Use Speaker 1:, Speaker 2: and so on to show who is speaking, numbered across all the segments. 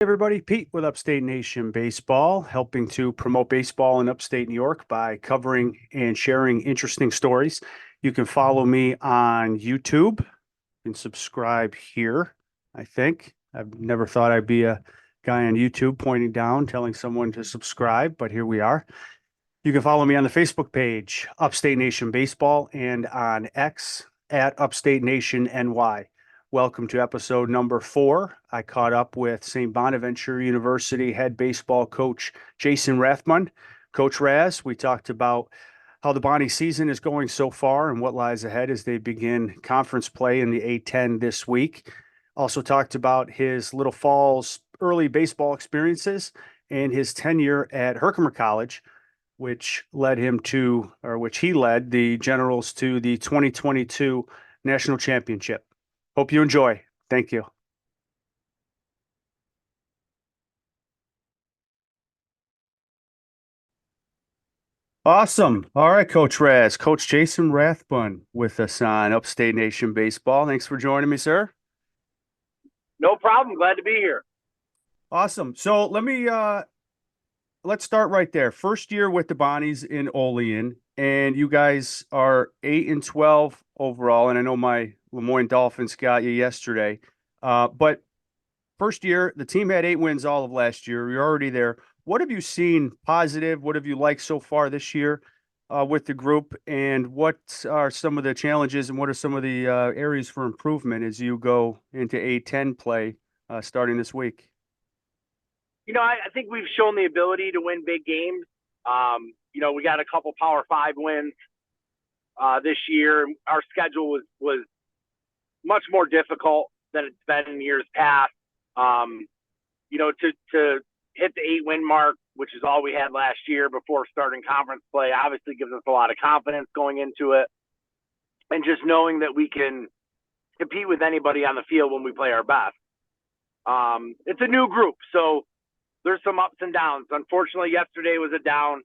Speaker 1: Everybody, Pete with Upstate Nation Baseball, helping to promote baseball in upstate New York by covering and sharing interesting stories. You can follow me on YouTube. You can subscribe here, I think. I've never thought I'd be a guy on YouTube pointing down, telling someone to subscribe, but here we are. You can follow me on the Facebook page, Upstate Nation Baseball, and on X at Upstate Nation NY. Welcome to episode number 4. I caught up with St. Bonaventure University head baseball coach Jason Rathbun. Coach Razz, we talked about how the Bonnie season is going so far and what lies ahead as they begin conference play in the A10 this week. Also talked about his Little Falls early baseball experiences and his tenure at Herkimer College, which he led the Generals to the 2022 National Championship. Hope you enjoy. Thank you. Awesome. All right, Coach Razz. Coach Jason Rathbun with us on Upstate Nation Baseball. Thanks for joining me, sir.
Speaker 2: No problem. Glad to be here.
Speaker 1: Awesome. So let's start right there. First year with the Bonnies in Olean, and you guys are 8-12 overall. And I know my Lemoyne Dolphins got you yesterday. But first year, the team had 8 wins all of last year. You're already there. What have you seen positive? What have you liked so far this year with the group? And what are some of the challenges and what are some of the areas for improvement as you go into A10 play starting this week?
Speaker 2: I think we've shown the ability to win big games. We got a couple Power 5 wins this year. Our schedule was much more difficult than it's been in years past. To hit the 8-win mark, which is all we had last year before starting conference play, obviously gives us a lot of confidence going into it. And just knowing that we can compete with anybody on the field when we play our best. It's a new group, so there's some ups and downs. Unfortunately, yesterday was a down.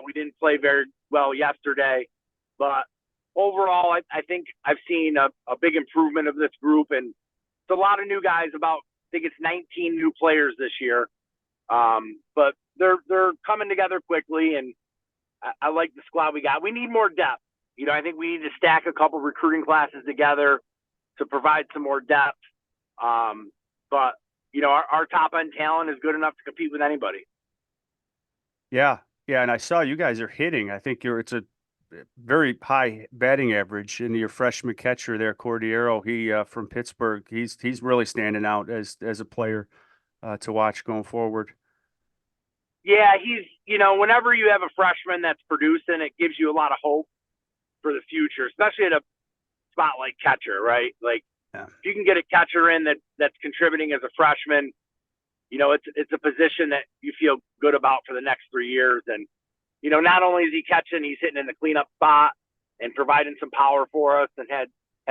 Speaker 2: We didn't play very well yesterday, but overall, I think I've seen a big improvement of this group, and it's a lot of new guys. I think it's 19 new players this year, but they're coming together quickly, and I like the squad we got. We need more depth. I think we need to stack a couple recruiting classes together to provide some more depth. But our top end talent is good enough to compete with anybody.
Speaker 1: Yeah, yeah, and I saw you guys are hitting. I think it's a very high batting average in your freshman catcher there, Cordiero. He from Pittsburgh. He's really standing out as a player to watch going forward.
Speaker 2: Yeah, whenever you have a freshman that's producing, it gives you a lot of hope for the future, especially at a spot like catcher, right? Like, yeah. If you can get a catcher in that's contributing as a freshman, it's a position that you feel good about for the next 3 years. And, not only is he catching, he's hitting in the cleanup spot and providing some power for us and has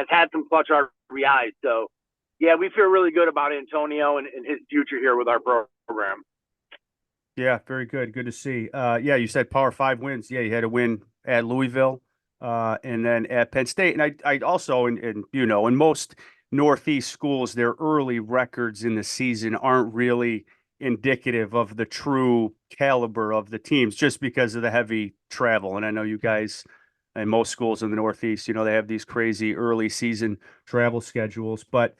Speaker 2: had some clutch RBIs. So, yeah, we feel really good about Antonio and his future here with our program.
Speaker 1: Yeah, very good. Good to see. Yeah, you said Power 5 wins. Yeah, you had a win at Louisville and then at Penn State. And I also, in most Northeast schools, their early records in the season aren't really indicative of the true caliber of the teams just because of the heavy travel. And I know you guys in most schools in the Northeast, they have these crazy early season travel schedules. But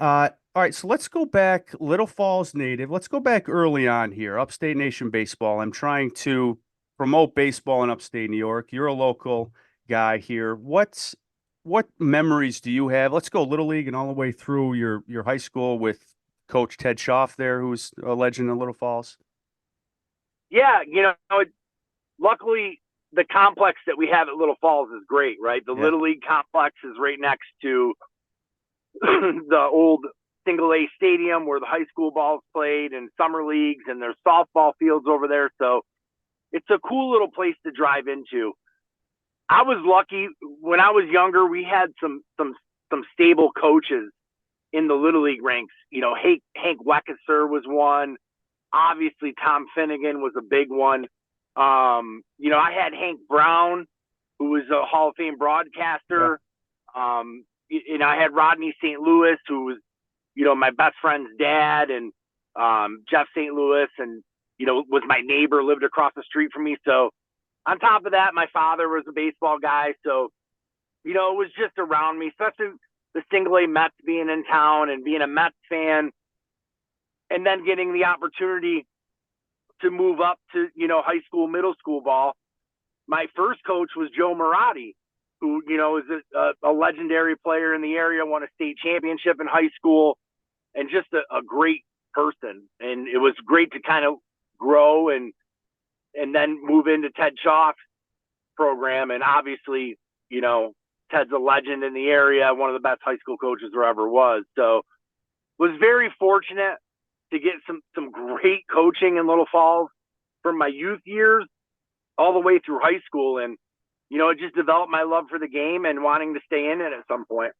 Speaker 1: all right, so let's go back, Little Falls native. Let's go back early on here, Upstate Nation Baseball. I'm trying to promote baseball in upstate New York. You're a local guy here. What memories do you have? Let's go Little League and all the way through your high school with Coach Ted Schaff there, who's a legend in Little Falls.
Speaker 2: Yeah, luckily the complex that we have at Little Falls is great, right? The Little League complex is right next to the old Single A stadium where the high school ball's played and summer leagues, and there's softball fields over there. So it's a cool little place to drive into. I was lucky when I was younger. We had some stable coaches in the Little League ranks. Hank Weckesser was one. Obviously, Tom Finnegan was a big one. I had Hank Brown, who was a Hall of Fame broadcaster. Yeah. I had Rodney St. Louis, who was, my best friend's dad. And, Jeff St. Louis, and, was my neighbor, lived across the street from me. So on top of that, my father was a baseball guy. So, it was just around me, especially the single A Mets being in town and being a Mets fan, and then getting the opportunity to move up to, high school, middle school ball. My first coach was Joe Marotti, who, is a legendary player in the area, won a state championship in high school, and just a great person. And it was great to kind of grow and then move into Ted Schaaf's program. And obviously, Ted's a legend in the area, one of the best high school coaches there ever was. So was very fortunate to get some great coaching in Little Falls from my youth years all the way through high school. And, it just developed my love for the game and wanting to stay in it at some point.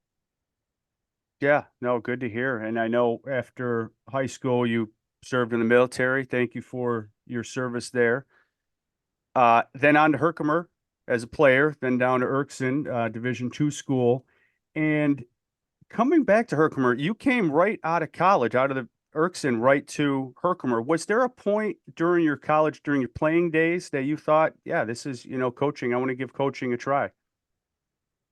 Speaker 1: Yeah, no, good to hear. And I know after high school, you served in the military. Thank you for your service there. Then on to Herkimer as a player, then down to Erskine, Division II school. And coming back to Herkimer, you came right out of college, out of the Erskine, right to Herkimer. Was there a point during your college, during your playing days, that you thought, yeah, this is, coaching, I want to give coaching a try?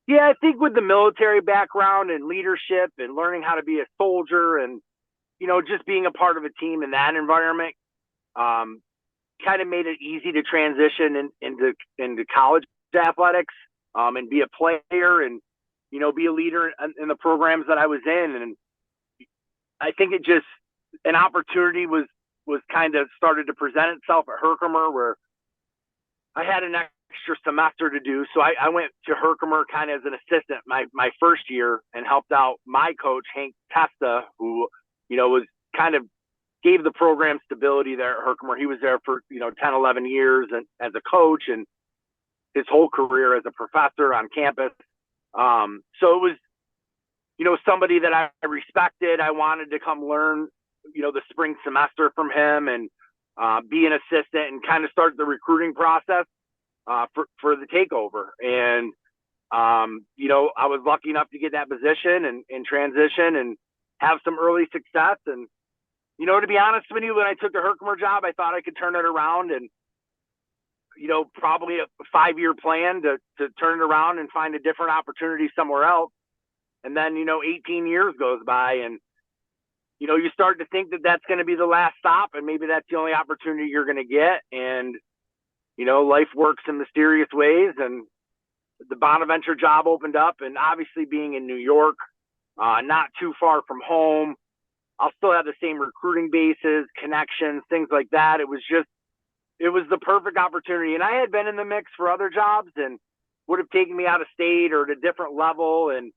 Speaker 2: Yeah, I think with the military background and leadership and learning how to be a soldier and, just being a part of a team in that environment, kind of made it easy to transition into college athletics, and be a player and, be a leader in the programs that I was in. And I think an opportunity was kind of started to present itself at Herkimer, where I had an extra semester to do. So I went to Herkimer kind of as an assistant my first year and helped out my coach, Hank Testa, who, was kind of gave the program stability there at Herkimer. He was there for, 10, 11 years and as a coach, and his whole career as a professor on campus. So it was, somebody that I respected. I wanted to come learn, the spring semester from him and be an assistant and kind of start the recruiting process for the takeover. And, I was lucky enough to get that position and transition and have some early success. And, to be honest with you, when I took the Herkimer job, I thought I could turn it around and, probably a 5-year plan to turn it around and find a different opportunity somewhere else. And then, 18 years goes by and, you start to think that that's going to be the last stop and maybe that's the only opportunity you're going to get. And, life works in mysterious ways, and the Bonaventure job opened up, and obviously being in New York, not too far from home, I'll still have the same recruiting bases, connections, things like that. It was the perfect opportunity. And I had been in the mix for other jobs and would have taken me out of state or at a different level. And,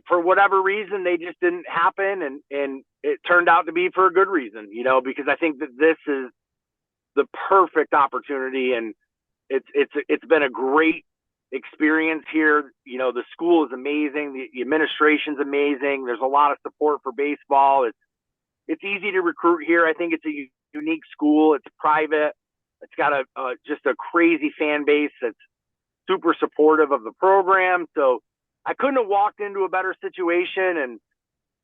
Speaker 2: for whatever reason, they just didn't happen. And it turned out to be for a good reason, because I think that this is the perfect opportunity. And it's been a great experience here. The school is amazing. The administration's amazing. There's a lot of support for baseball. It's easy to recruit here. I think it's a unique school. It's private. It's got just a crazy fan base that's super supportive of the program. So I couldn't have walked into a better situation.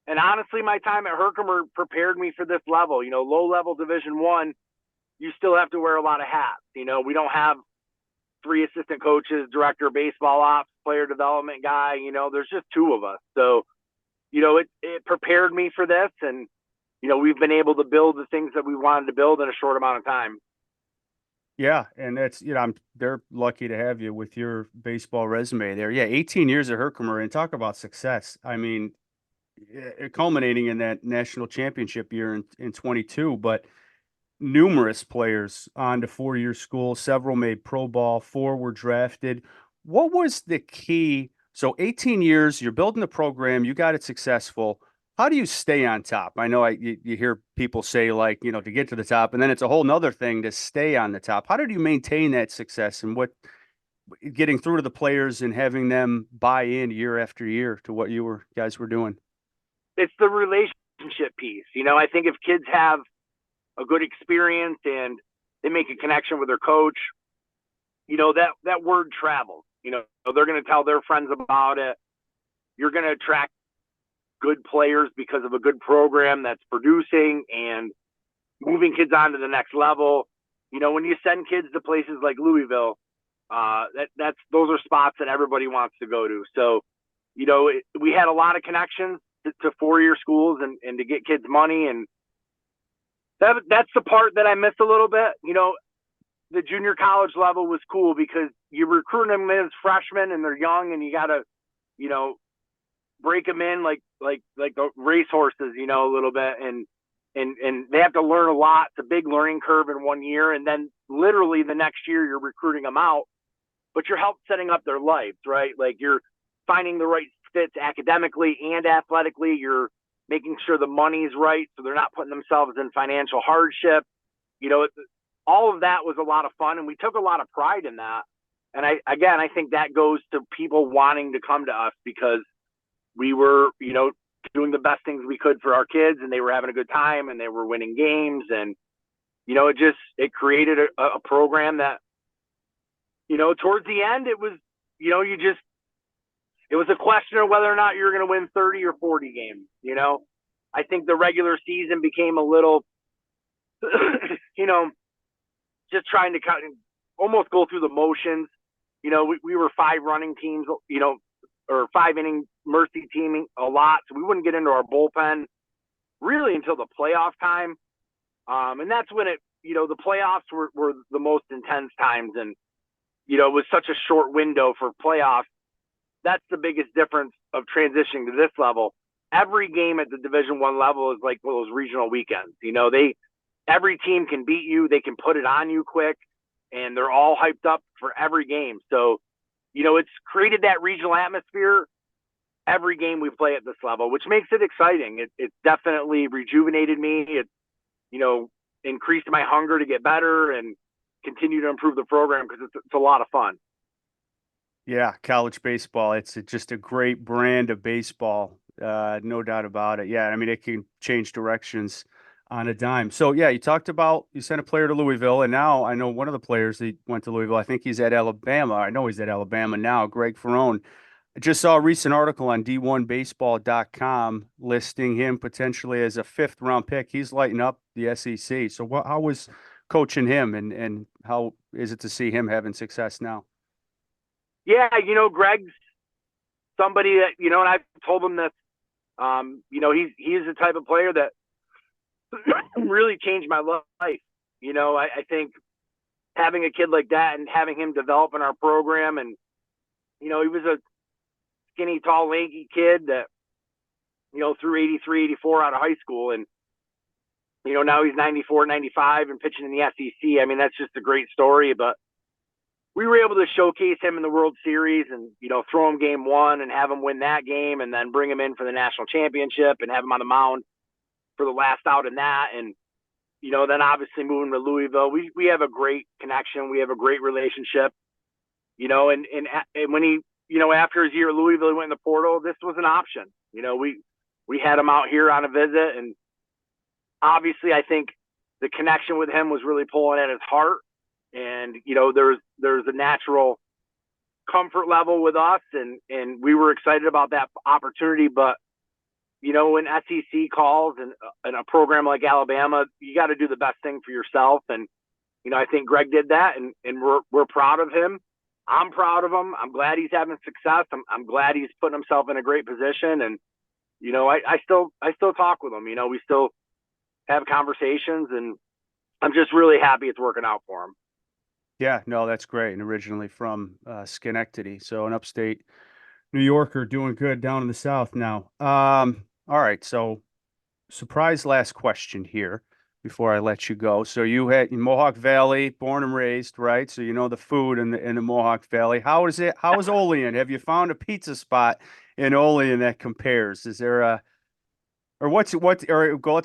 Speaker 2: And honestly, my time at Herkimer prepared me for this level. Low level Division I, you still have to wear a lot of hats. We don't have 3 assistant coaches, director of baseball ops, player development guy. There's just 2 of us. So, it prepared me for this, and, we've been able to build the things that we wanted to build in a short amount of time.
Speaker 1: Yeah, and that's, they're lucky to have you with your baseball resume there. Yeah, 18 years at Herkimer, and talk about success. I mean, culminating in that national championship year in 22, but numerous players on to 4-year school, several made pro ball, 4 were drafted. What was the key? So 18 years, you're building the program, you got it successful. How do you stay on top? I know you hear people say, like, to get to the top, and then it's a whole nother thing to stay on the top. How did you maintain that success, and getting through to the players and having them buy in year after year to what you guys were doing?
Speaker 2: It's the relationship piece. I think if kids have a good experience and they make a connection with their coach, that word travels. They're going to tell their friends about it. You're going to attract good players because of a good program that's producing and moving kids on to the next level. When you send kids to places like Louisville, those are spots that everybody wants to go to. So, we had a lot of connections to four-year schools and to get kids money. And that's the part that I missed a little bit. The junior college level was cool because you're recruiting them as freshmen and they're young and you got to, break them in like the racehorses, a little bit. And they have to learn a lot. It's a big learning curve in 1 year. And then literally the next year you're recruiting them out, but you're help setting up their lives, right? Like you're finding the right fits academically and athletically. You're making sure the money's right so they're not putting themselves in financial hardship. All of that was a lot of fun, and we took a lot of pride in that. And I think that goes to people wanting to come to us because we were, doing the best things we could for our kids, and they were having a good time and they were winning games. And, it created a program that, towards the end, it was, it was a question of whether or not you're going to win 30 or 40 games. I think the regular season became a little, just trying to almost go through the motions. We were 5 running teams, or 5 inning mercy teaming a lot. So we wouldn't get into our bullpen really until the playoff time. And that's when the playoffs were the most intense times. And, it was such a short window for playoffs. That's the biggest difference of transitioning to this level. Every game at the Division I level is like those regional weekends. Every team can beat you. They can put it on you quick, and they're all hyped up for every game. So, it's created that regional atmosphere every game we play at this level, which makes it exciting. It's definitely rejuvenated me. It, increased my hunger to get better and continue to improve the program because it's a lot of fun.
Speaker 1: Yeah, college baseball. It's just a great brand of baseball. No doubt about it. Yeah, I mean, it can change directions on a dime. So, yeah, you talked about you sent a player to Louisville, and now I know one of the players that went to Louisville. I think he's at Alabama. I know he's at Alabama now, Greg Ferrone. I just saw a recent article on D1Baseball.com listing him potentially as a 5th-round pick. He's lighting up the SEC. So, how was coaching him, and how is it to see him having success now?
Speaker 2: Yeah, Greg's somebody that, and I've told him that, he's the type of player that really changed my life. I think having a kid like that and having him develop in our program, and, he was a skinny, tall, lanky kid that, threw 83, 84 out of high school. And, now he's 94, 95 and pitching in the SEC. I mean, that's just a great story. But we were able to showcase him in the World Series and, throw him game 1 and have him win that game and then bring him in for the national championship and have him on the mound for the last out in that. And, then obviously moving to Louisville, we have a great connection. We have a great relationship, and when he, after his year at Louisville, he went in the portal. This was an option. We had him out here on a visit, and obviously I think the connection with him was really pulling at his heart. And, there's a natural comfort level with us, and we were excited about that opportunity. But, when SEC calls and a program like Alabama, you got to do the best thing for yourself. And, I think Greg did that, and we're proud of him. I'm proud of him. I'm glad he's having success. I'm glad he's putting himself in a great position. And, I still talk with him. We still have conversations, and I'm just really happy it's working out for him.
Speaker 1: Yeah, no, that's great. And originally from Schenectady, so an upstate New Yorker doing good down in the South now. All right, so surprise last question here before I let you go. So you had in Mohawk Valley, born and raised, right? So you know the food in the Mohawk Valley. How is it? How is Olean? Have you found a pizza spot in Olean that compares? Is there a or let's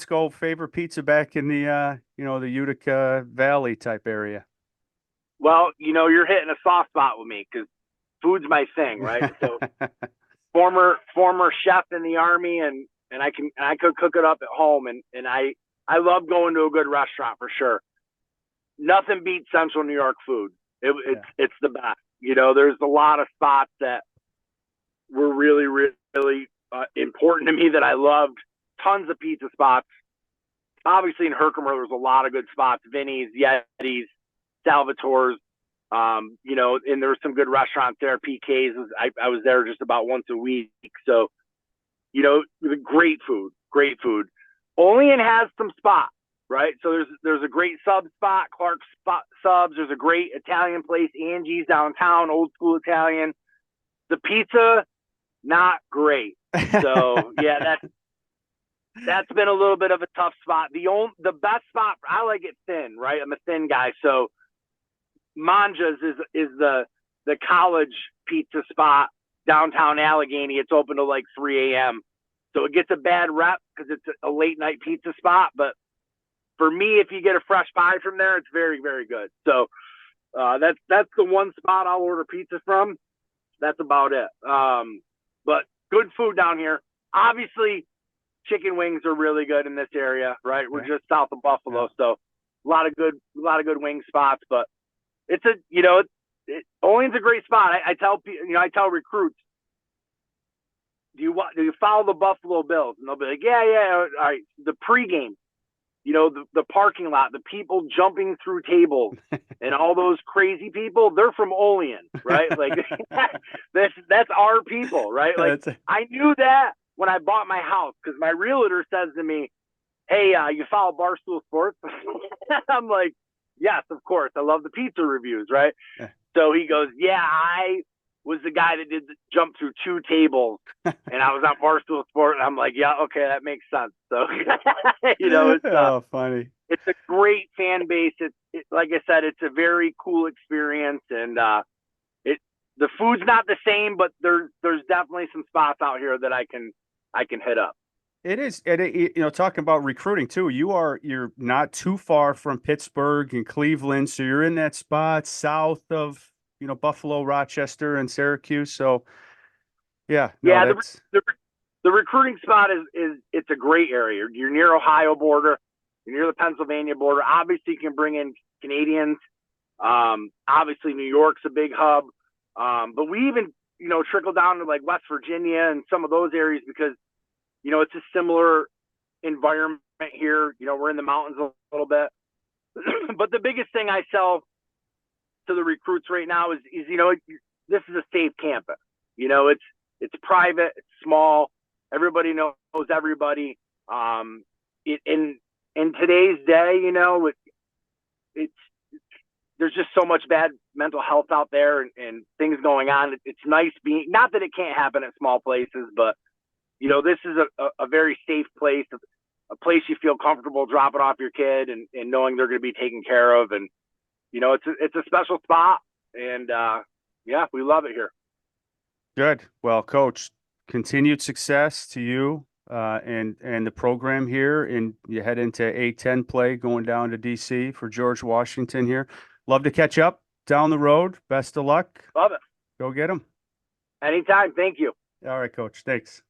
Speaker 1: go favorite pizza back in the the Utica Valley type area?
Speaker 2: Well, you're hitting a soft spot with me because food's my thing, right? So former chef in the Army, and I could cook it up at home, and I love going to a good restaurant for sure. Nothing beats Central New York food. It's the best. There's a lot of spots that were really, really important to me that I loved. Tons of pizza spots. Obviously in Herkimer, there's a lot of good spots. Vinny's, Yeti's, Salvatore's. You know, and there's some good restaurants there. PK's. I was there just about once a week. So, you know, great food, great food. Olean has some spots, right? So there's a great sub spot, Clark's Subs. There's a great Italian place, Angie's downtown, old school Italian. The pizza, not great. So yeah, that's been a little bit of a tough spot. The best spot, I like it thin, right? I'm a thin guy, so Manja's is the college pizza spot downtown Allegheny. It's open to like 3 a.m. So it gets a bad rep because it's a late night pizza spot. But for me, if you get a fresh pie from there, it's very, very good. So that's the one spot I'll order pizza from. That's about it. But good food down here. Obviously, chicken wings are really good in this area, right? We're just south of Buffalo, so a lot of good wing spots. But it's Olean's a great spot. I tell people, I tell recruits, do you follow the Buffalo Bills? And they'll be like, yeah. All right. The pregame, the parking lot, the people jumping through tables and all those crazy people, they're from Olean, right? Like that's our people, right? Like I knew that when I bought my house, because my realtor says to me, hey, you follow Barstool Sports? I'm like, yes, of course. I love the pizza reviews, right? Yeah. So he goes, yeah, I was the guy that did the jump through 2 tables, and I was on Barstool Sport, and I'm like, yeah, okay, that makes sense. So, it's
Speaker 1: funny.
Speaker 2: It's a great fan base. It like I said, it's a very cool experience, and the food's not the same, but there's definitely some spots out here that I can hit up.
Speaker 1: It is, and talking about recruiting too. You're not too far from Pittsburgh and Cleveland, so you're in that spot south of Buffalo, Rochester, and Syracuse. So, yeah,
Speaker 2: the recruiting spot is it's a great area. You're near Ohio border, you're near the Pennsylvania border. Obviously, you can bring in Canadians. Obviously, New York's a big hub, but we even trickle down to like West Virginia and some of those areas because it's a similar environment here. We're in the mountains a little bit. But the biggest thing I sell to the recruits right now is this is a safe campus. It's private, it's small, everybody knows everybody. In today's day, there's just so much bad mental health out there and things going on. It's nice being, not that it can't happen at small places, but this is a very safe place, a place you feel comfortable dropping off your kid and knowing they're going to be taken care of. And, it's a special spot, and we love it here.
Speaker 1: Good. Well, Coach, continued success to you and the program here, and you head into A-10 play going down to DC for George Washington here. Love to catch up down the road. Best of luck.
Speaker 2: Love it.
Speaker 1: Go get them.
Speaker 2: Anytime. Thank you.
Speaker 1: All right, Coach. Thanks.